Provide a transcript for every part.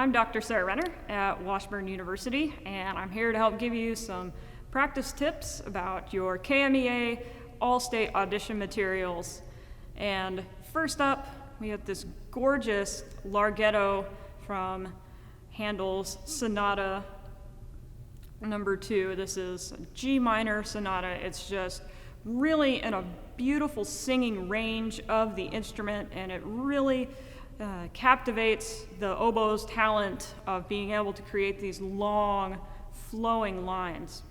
I'm Dr. Sara Renner at Washburn University, and I'm here to help give you some practice tips about your KMEA all-state audition materials. And first up, we have this gorgeous larghetto from Handel's Sonata No. 2. This is a G minor sonata. It's just really in a beautiful singing range of the instrument, and it really captivates the oboe's talent of being able to create these long, flowing lines.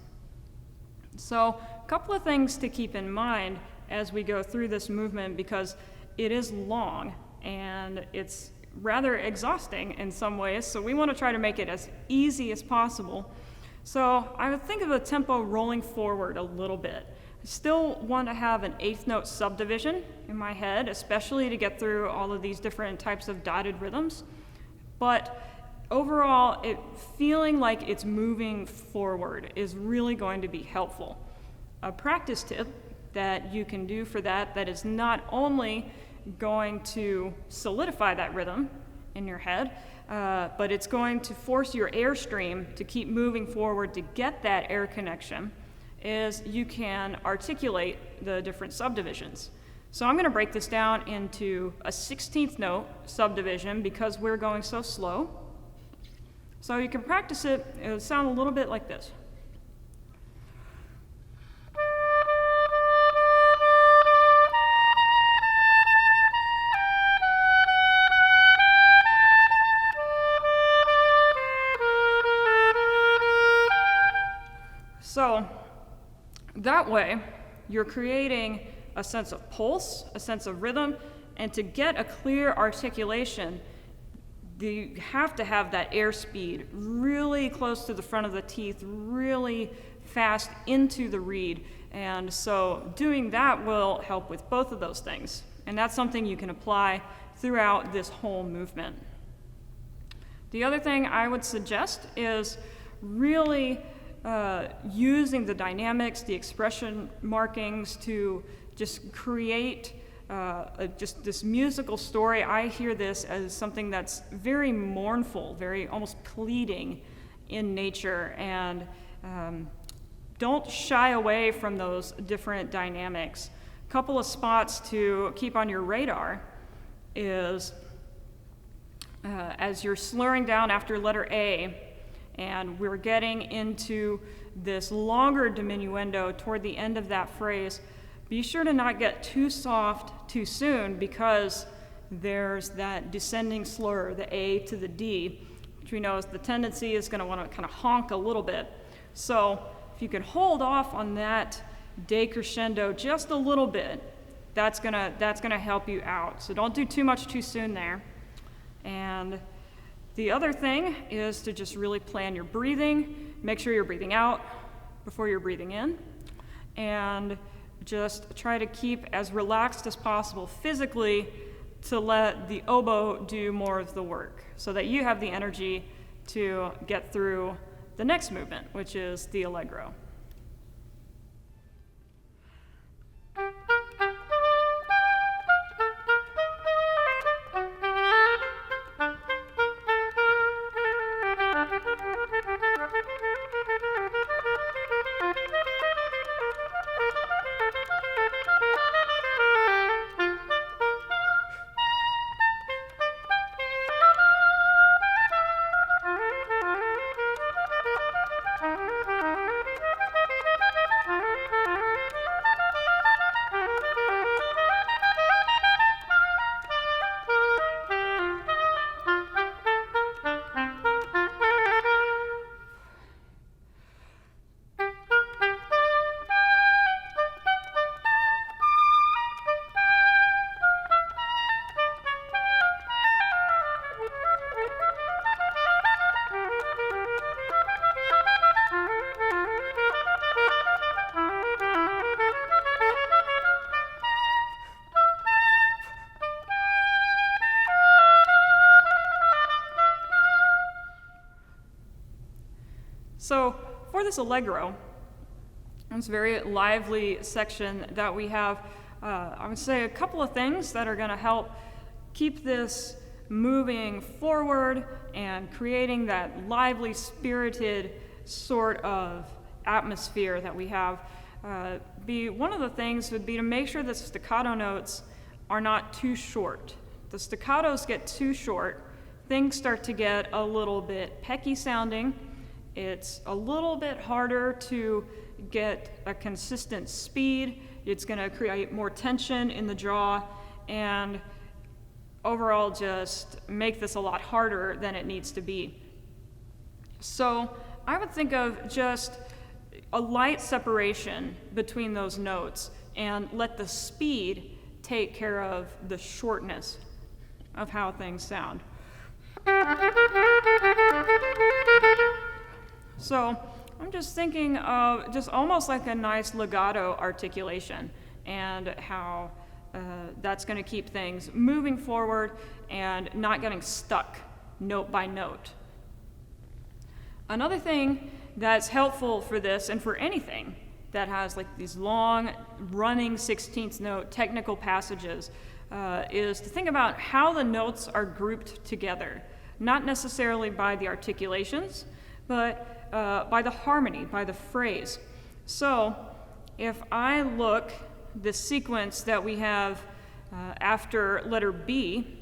So, a couple of things to keep in mind as we go through this movement, because it is long and it's rather exhausting in some ways, so we want to try to make it as easy as possible. So I would think of the tempo rolling forward a little bit. I still want to have an eighth note subdivision in my head, especially to get through all of these different types of dotted rhythms. But overall, feeling like it's moving forward is really going to be helpful. A practice tip that you can do for that is not only going to solidify that rhythm in your head, but it's going to force your airstream to keep moving forward to get that air connection, is you can articulate the different subdivisions. So I'm going to break this down into a 16th note subdivision because we're going so slow. So you can practice it. It'll sound a little bit like this. So that way, you're creating a sense of pulse, a sense of rhythm, and to get a clear articulation, you have to have that airspeed really close to the front of the teeth, really fast into the reed. And so doing that will help with both of those things. And that's something you can apply throughout this whole movement. The other thing I would suggest is really using the dynamics, the expression markings to just create just this musical story. I hear this as something that's very mournful, very almost pleading in nature, and don't shy away from those different dynamics. A couple of spots to keep on your radar is as you're slurring down after letter A, and we're getting into this longer diminuendo toward the end of that phrase, be sure to not get too soft too soon, because there's that descending slur, the A to the D, which we know is the tendency is going to want to kind of honk a little bit. So if you can hold off on that decrescendo just a little bit, that's gonna help you out. So don't do too much too soon there. And the other thing is to just really plan your breathing. Make sure you're breathing out before you're breathing in. And just try to keep as relaxed as possible physically to let the oboe do more of the work so that you have the energy to get through the next movement, which is the allegro. So for this allegro, this very lively section that we have, I would say a couple of things that are going to help keep this moving forward and creating that lively, spirited sort of atmosphere that we have. One of the things would be to make sure that staccato notes are not too short. The staccatos get too short, things start to get a little bit pecky sounding. It's a little bit harder to get a consistent speed. It's going to create more tension in the jaw and overall just make this a lot harder than it needs to be. So I would think of just a light separation between those notes and let the speed take care of the shortness of how things sound. So I'm just thinking of just almost like a nice legato articulation and how that's going to keep things moving forward and not getting stuck note by note. Another thing that's helpful for this and for anything that has like these long running 16th note technical passages is to think about how the notes are grouped together, not necessarily by the articulations, but by the harmony, by the phrase. So if I look the sequence that we have after letter B,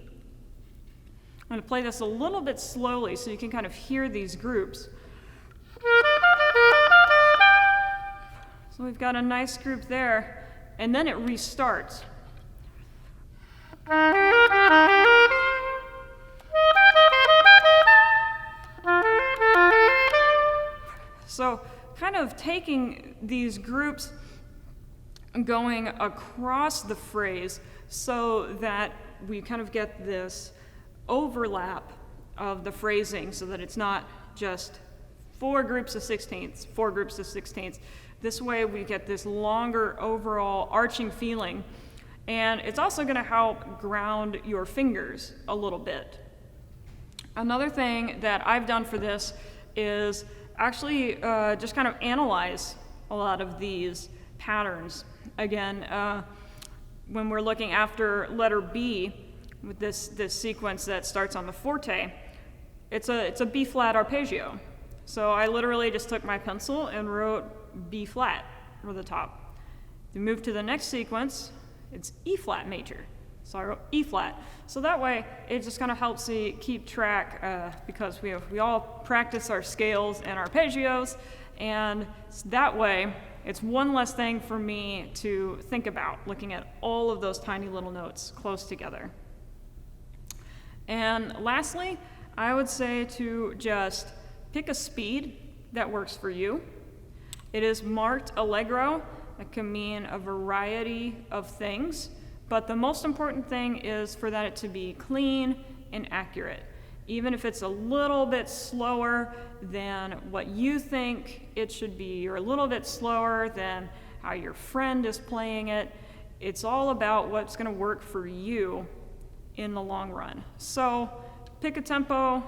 I'm going to play this a little bit slowly so you can kind of hear these groups. So we've got a nice group there, and then it restarts. So kind of taking these groups going across the phrase so that we kind of get this overlap of the phrasing so that it's not just 4 groups of 16ths, 4 groups of 16ths. This way we get this longer overall arching feeling, and it's also going to help ground your fingers a little bit. Another thing that I've done for this is actually just kind of analyze a lot of these patterns. Again, when we're looking after letter B with this sequence that starts on the forte, it's a B flat arpeggio. So I literally just took my pencil and wrote B flat for the top. We move to the next sequence, it's E flat major. So I wrote E flat. So that way it just kind of helps me keep track because we all practice our scales and arpeggios, and that way it's one less thing for me to think about, looking at all of those tiny little notes close together. And lastly, I would say to just pick a speed that works for you. It is marked allegro. That can mean a variety of things, but the most important thing is for that it to be clean and accurate. Even if it's a little bit slower than what you think it should be, or a little bit slower than how your friend is playing it, it's all about what's going to work for you in the long run. So pick a tempo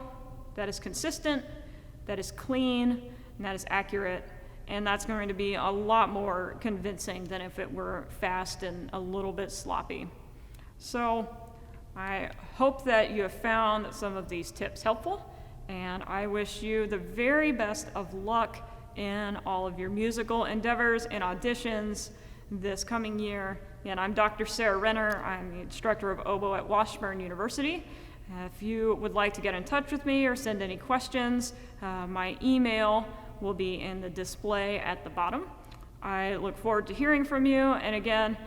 that is consistent, that is clean, and that is accurate, and that's going to be a lot more convincing than if it were fast and a little bit sloppy. So I hope that you have found some of these tips helpful, and I wish you the very best of luck in all of your musical endeavors and auditions this coming year. And I'm Dr. Sara Renner. I'm the instructor of oboe at Washburn University. If you would like to get in touch with me or send any questions, my email will be in the display at the bottom. I look forward to hearing from you, and again,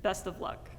best of luck.